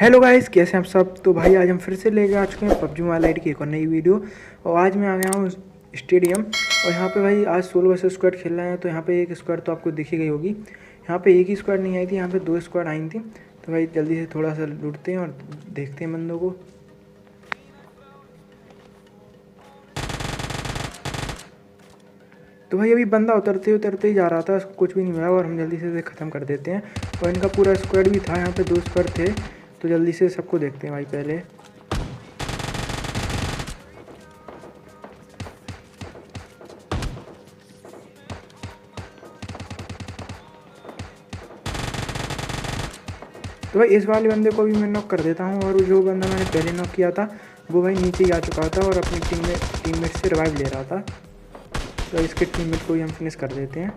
Hello guys, कैसे हैं आप सब। तो भाई आज हम फिर से लेके आ चुके हैं पबजी मोबाइल लाइट की एक और नई वीडियो। और आज मैं आ गया हूँ स्टेडियम। और यहाँ पे भाई आज 16 वर्सेस स्क्वाड खेल रहे हैं। तो यहाँ पे एक स्क्वाड तो आपको दिखी गई होगी। यहाँ पे एक ही स्क्वाड नहीं आई थी, यहाँ पे 2 स्क्वाड आई थी। तो भाई जल्दी से थोड़ा सा लूटते हैं और देखते हैं बंदों को। तो भाई अभी बंदा उतरते उतरते ही जा रहा था, उसको कुछ भी नहीं मिला और हम जल्दी से इसे ख़त्म कर देते हैं। और इनका पूरा स्क्वाड भी था, यहाँ पे 2 स्क्वाड थे। तो जल्दी से सबको देखते हैं भाई पहले। तो भाई इस वाले बंदे को भी मैं नॉक कर देता हूँ। और जो बंदा मैंने पहले नॉक किया था वो भाई नीचे ही आ चुका था और अपनी टीममेट से रिवाइव ले रहा था। तो इसके टीममेट को ही हम फिनिश कर देते हैं।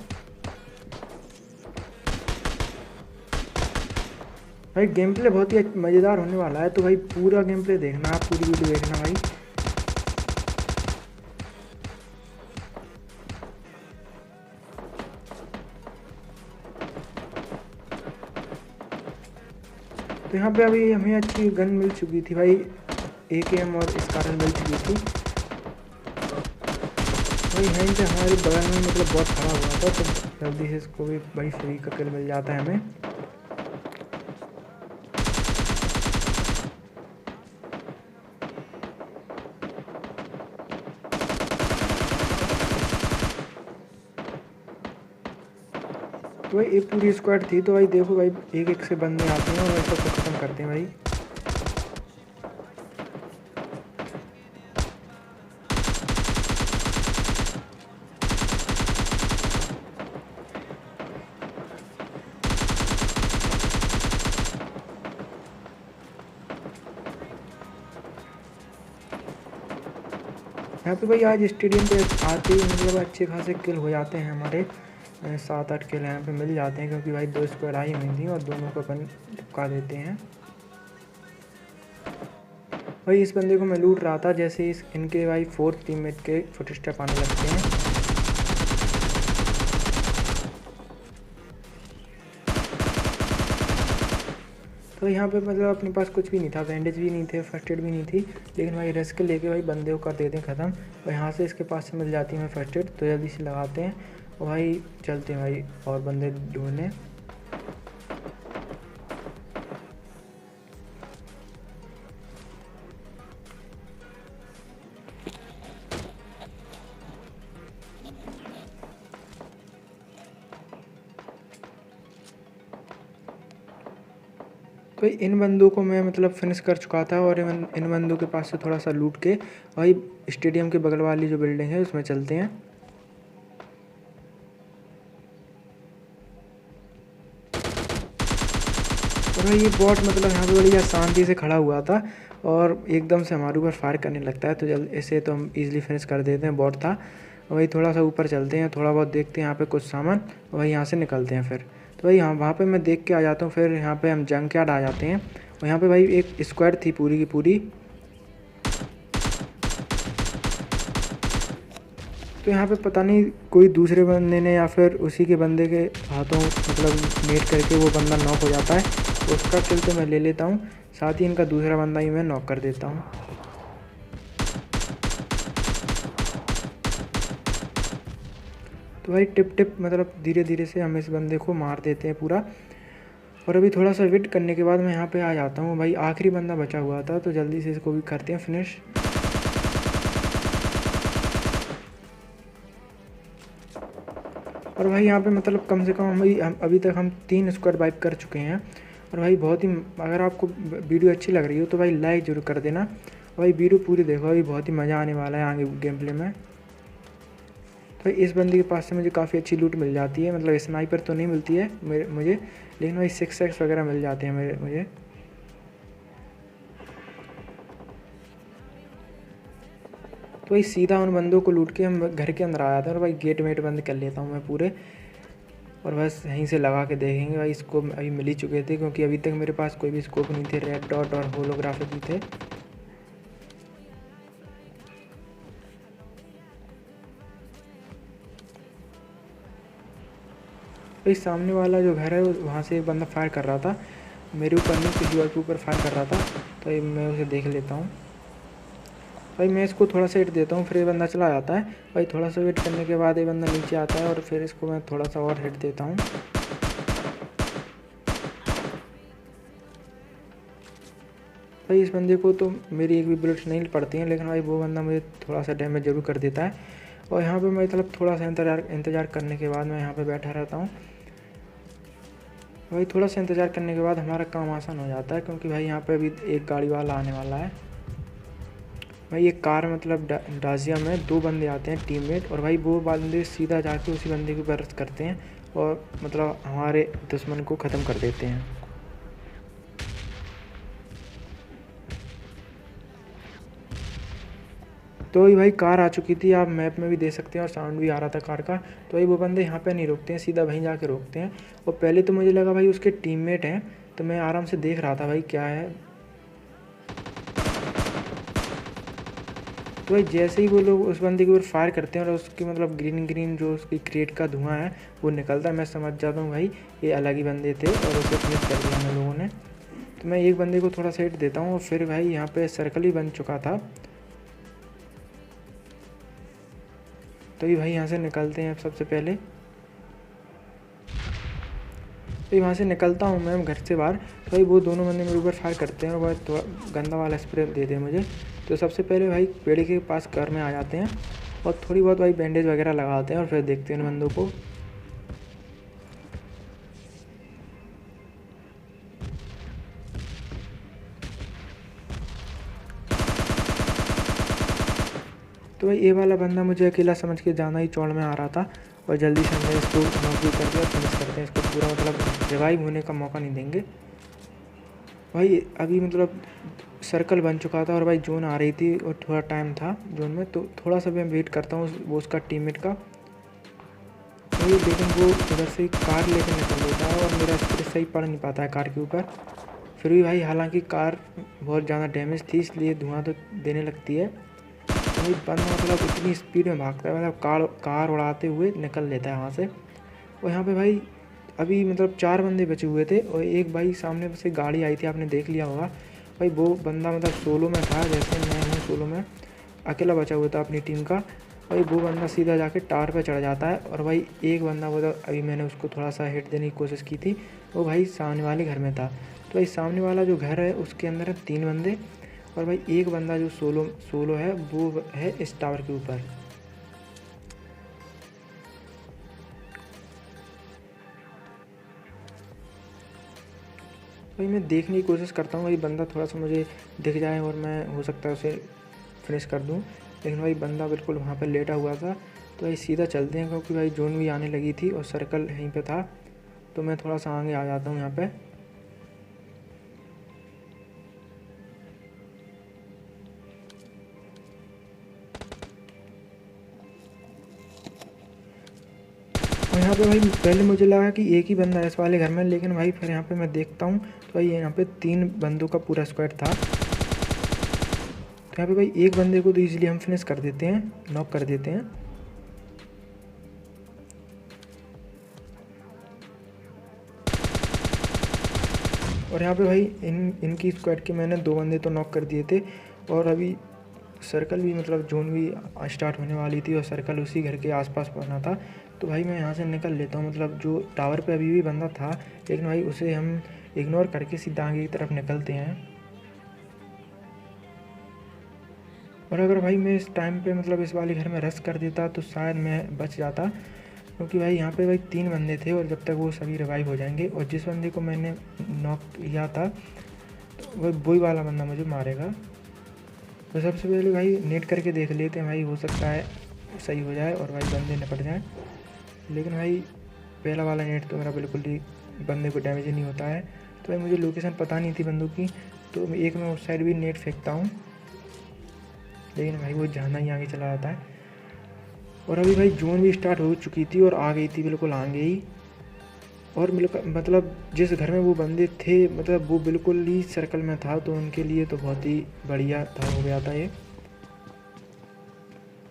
भाई गेम प्ले बहुत ही मज़ेदार होने वाला है। तो भाई पूरा गेम प्ले देखना, आप पूरी वीडियो देखना भाई। तो यहाँ पे अभी हमें अच्छी गन मिल चुकी थी भाई, AKM और स्कारल मिल चुकी थी। भाई यहीं पे हमारे बगल में मतलब बहुत खड़ा हुआ था, तो जल्दी से इसको भी भाई फ्री का किल मिल जाता है हमें। तो भाई एक पूरी स्क्वाड थी। तो भाई देखो भाई एक एक से बंदे आते हैं और सबको ख़त्म करते हैं भाई। यहाँ पे भाई आज स्टेडियम पे आते ही मतलब अच्छे खासे किल हो जाते हैं हमारे। 7-8 किल यहाँ पे मिल जाते हैं, क्योंकि भाई 2 स्क्वाड आई हुई थी और दोनों को अपन चिपका देते हैं। भाई इस बंदे को मैं लूट रहा था, जैसे इनके भाई 4th टीममेट के फुटस्टेप आने लगते हैं। तो यहाँ पे मतलब अपने पास कुछ भी नहीं था, बैंडेज भी नहीं थे, फर्स्ट एड भी नहीं थी। लेकिन भाई रिस्क लेके भाई बंदे को कर देते हैं ख़त्म। और यहाँ से इसके पास से मिल जाती है हमें फर्स्ट एड, तो जल्दी से लगाते हैं और भाई चलते हैं भाई और बंदे ढूंढने। तो इन बंदों को मैं मतलब फिनिश कर चुका था। और इन बंदों के पास से थोड़ा सा लूट के भाई स्टेडियम के बगल वाली जो बिल्डिंग है उसमें चलते हैं। और भाई ये बॉट मतलब यहाँ पे बड़ी शांति से खड़ा हुआ था और एकदम से हमारे ऊपर फायर करने लगता है। तो जल्द इसे तो हम इजीली फिनिश कर देते हैं, बॉट था। और भाई थोड़ा सा ऊपर चलते हैं, थोड़ा बहुत देखते हैं यहाँ पे कुछ सामान, और भाई यहाँ से निकलते हैं फिर। तो भाई यहाँ वहाँ पे मैं देख के आ जाता हूँ। फिर यहाँ पे हम जंक यार्ड आ जाते हैं और यहाँ पे भाई एक स्क्वाड थी पूरी की पूरी। तो यहाँ पे पता नहीं कोई दूसरे बंदे ने या फिर उसी के बंदे के हाथों मतलब नेट करके वो बंदा नॉक हो जाता है। तो उसका किल तो मैं ले लेता हूँ, साथ ही इनका दूसरा बंदा ही मैं नॉक कर देता हूँ। तो भाई टिप टिप मतलब धीरे धीरे से हम इस बंदे को मार देते हैं पूरा। और अभी थोड़ा सा वेट करने के बाद मैं यहाँ पे आ जाता हूँ। भाई आखिरी बंदा बचा हुआ था, तो जल्दी से इसको भी करते हैं फिनिश। और भाई यहाँ पे मतलब कम से कम हम अभी तक हम 3 स्क्वाड वाइप कर चुके हैं। और भाई बहुत ही, अगर आपको वीडियो अच्छी लग रही हो तो भाई लाइक ज़रूर कर देना। भाई वीडियो पूरी देखो, अभी बहुत ही मज़ा आने वाला है आगे गेम प्ले में। तो भाई इस बंदे के पास से मुझे काफ़ी अच्छी लूट मिल जाती है, मतलब स्नाइपर तो नहीं मिलती है मुझे, लेकिन भाई 6x वगैरह मिल जाते हैं मुझे। तो भाई सीधा उन बंदों को लूट के हम घर के अंदर आ जाते हैं। और भाई गेट वेट बंद कर लेता हूँ मैं पूरे। और बस यहीं से लगा के देखेंगे भाई। स्कोप अभी मिल ही चुके थे, क्योंकि अभी तक मेरे पास कोई भी स्कोप नहीं थे, रेड डॉट और होलोग्राफिक ही थे। भाई सामने वाला जो घर है वहाँ से एक बंदा फायर कर रहा था। मेरे ऊपर नहीं किसी और के ऊपर फायर कर रहा था, तो ये मैं उसे देख लेता हूँ। भाई मैं इसको थोड़ा सा हिट देता हूँ, फिर ये बंदा चला जाता है। भाई थोड़ा सा वेट करने के बाद ये बंदा नीचे आता है और फिर इसको मैं थोड़ा सा और हिट देता हूँ। भाई इस बंदे को तो मेरी एक भी बुलेट नहीं पड़ती हैं, लेकिन भाई वो बंदा मुझे थोड़ा सा डैमेज ज़रूर कर देता है। और यहाँ पे मैं मतलब थोड़ा सा इंतज़ार करने के बाद मैं यहाँ पे बैठा रहता हूँ। भाई थोड़ा सा इंतज़ार करने के बाद हमारा काम आसान हो जाता है, क्योंकि भाई यहाँ पे अभी एक गाड़ी वाला आने वाला है। भाई एक कार मतलब डाजिया में 2 बंदे आते हैं टीममेट, और भाई वो बंदे सीधा जाके उसी बंदे के ऊपर रश करते हैं और मतलब हमारे दुश्मन को ख़त्म कर देते हैं। तो ये भाई कार आ चुकी थी, आप मैप में भी देख सकते हैं और साउंड भी आ रहा था कार का। तो भाई वो बंदे यहाँ पे नहीं रुकते हैं, सीधा वहीं जाके रोकते हैं। और पहले तो मुझे लगा भाई उसके टीममेट हैं, तो मैं आराम से देख रहा था भाई क्या है। तो भाई जैसे ही वो लोग उस बंदे के ऊपर फायर करते हैं और उसकी मतलब ग्रीन ग्रीन जो उसकी क्रेट का धुआं है वो निकलता है, मैं समझ जाता हूँ भाई ये अलग ही बंदे थे और उसे फिनिश कर दिया हम लोगों ने। तो मैं एक बंदे को थोड़ा सा हिट देता हूँ और फिर भाई यहाँ पे सर्कल ही बन चुका था। तो ये भाई यहाँ से निकलते हैं अब सबसे पहले। तो वहाँ से निकलता हूँ मैं घर से बाहर। तो भाई वो दोनों बंदे मेरे ऊपर फायर करते हैं और भाई थोड़ा गंदा वाला स्प्रे देते हैं मुझे। तो सबसे पहले भाई पेड़ के पास घर में आ जाते हैं और थोड़ी बहुत भाई बैंडेज वगैरह लगाते हैं और फिर देखते हैं उन बंदों को। तो भाई ये वाला बंदा मुझे अकेला समझ के ज़्यादा ही चौड़ में आ रहा था और जल्दी से हमने इसको नॉक भी कर दिया और फिनिश करते हैं इसको पूरा, मतलब रिवाइव होने का मौका नहीं देंगे। भाई अभी मतलब सर्कल बन चुका था और भाई जोन आ रही थी और थोड़ा टाइम था जोन में, तो थोड़ा सा मैं वेट करता हूँ वो उसका टीममेट का। तो ये लेकिन वो उधर से कार लेकर निकल लेता है और मेरा स्प्रे सही पड़ नहीं पाता है कार के ऊपर। फिर भी भाई हालांकि कार बहुत ज़्यादा डैमेज थी इसलिए धुआं तो देने लगती है। भाई बंदा मतलब इतनी स्पीड में भागता है, मतलब कार उड़ाते हुए निकल लेता है वहाँ से। और यहाँ पे भाई अभी मतलब 4 बंदे बचे हुए थे और एक भाई सामने से गाड़ी आई थी, आपने देख लिया होगा। भाई वो बंदा मतलब सोलो में था, जैसे मैं हूँ सोलो में, अकेला बचा हुआ था अपनी टीम का। भाई वो बंदा सीधा जाके टावर पे चढ़ जाता है और भाई एक बंदा वो अभी मैंने उसको थोड़ा सा हिट देने की कोशिश की थी, वो भाई सामने वाले घर में था। तो भाई सामने वाला जो घर है उसके अंदर है 3 बंदे और भाई एक बंदा जो सोलो है वो है इस टावर के ऊपर। भाई मैं देखने की कोशिश करता हूँ भाई बंदा थोड़ा सा मुझे दिख जाए और मैं हो सकता है उसे फिनिश कर दूँ, लेकिन भाई बंदा बिल्कुल वहाँ पर लेटा हुआ था। तो भाई सीधा चलते हैं क्योंकि भाई जोन भी आने लगी थी और सर्कल यहीं पे था, तो मैं थोड़ा सा आगे आ जाता हूँ यहाँ पे। और यहाँ पे भाई पहले मुझे लगा कि एक ही बंदा है इस वाले घर में, लेकिन भाई फिर यहाँ पे मैं देखता हूँ तो भाई यहाँ पे 3 बंदों का पूरा स्क्वाड था। तो यहाँ पे भाई एक बंदे को तो ईजिली हम फिनिश कर देते हैं, नॉक कर देते हैं। और यहाँ पे भाई इनकी स्क्वाड के मैंने 2 बंदे तो नॉक कर दिए थे और अभी सर्कल भी मतलब जोन भी स्टार्ट होने वाली थी और सर्कल उसी घर के आसपास बना था। तो भाई मैं यहाँ से निकल लेता हूँ, मतलब जो टावर पे अभी भी बंदा था, लेकिन भाई उसे हम इग्नोर करके सीधा आगे की तरफ निकलते हैं। और अगर भाई मैं इस टाइम पे मतलब इस वाले घर में रश कर देता तो शायद मैं बच जाता, क्योंकि भाई यहाँ पे भाई 3 बंदे थे और जब तक वो सभी रिवाइव हो जाएंगे और जिस बंदे को मैंने नॉक किया था तो वही वाला बंदा मुझे मारेगा। तो सबसे पहले भाई नेट करके देख लेते हैं, भाई हो सकता है सही हो जाए और भाई बंदे निपट जाएँ। लेकिन भाई पहला वाला नेट तो मेरा बिल्कुल ही बंदे को डैमेज ही नहीं होता है। तो भाई मुझे लोकेशन पता नहीं थी बंदूक की, तो एक मैं उस साइड भी नेट फेंकता हूँ, लेकिन भाई वो जाना ही आगे चला जाता है। और अभी भाई जोन भी स्टार्ट हो चुकी थी और आ गई थी बिल्कुल आगे ही। और मतलब जिस घर में वो बंदे थे मतलब वो बिल्कुल ही सर्कल में था, तो उनके लिए तो बहुत ही बढ़िया था, हो गया था ये।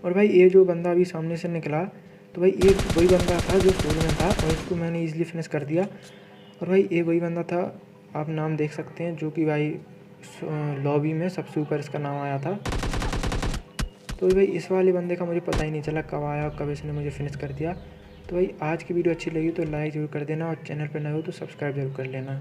और भाई ये जो बंदा अभी सामने से निकला तो भाई एक वही बंदा था जो सोलो में था और इसको मैंने ईजिली फिनिश कर दिया। और भाई ये वही बंदा था आप नाम देख सकते हैं, जो कि भाई लॉबी में सबसे ऊपर इसका नाम आया था। तो भाई इस वाले बंदे का मुझे पता ही नहीं चला कब आया और कब इसने मुझे फिनिश कर दिया। तो भाई आज की वीडियो अच्छी लगी तो लाइक ज़रूर कर देना, और चैनल पर नए हो तो सब्सक्राइब ज़रूर कर लेना।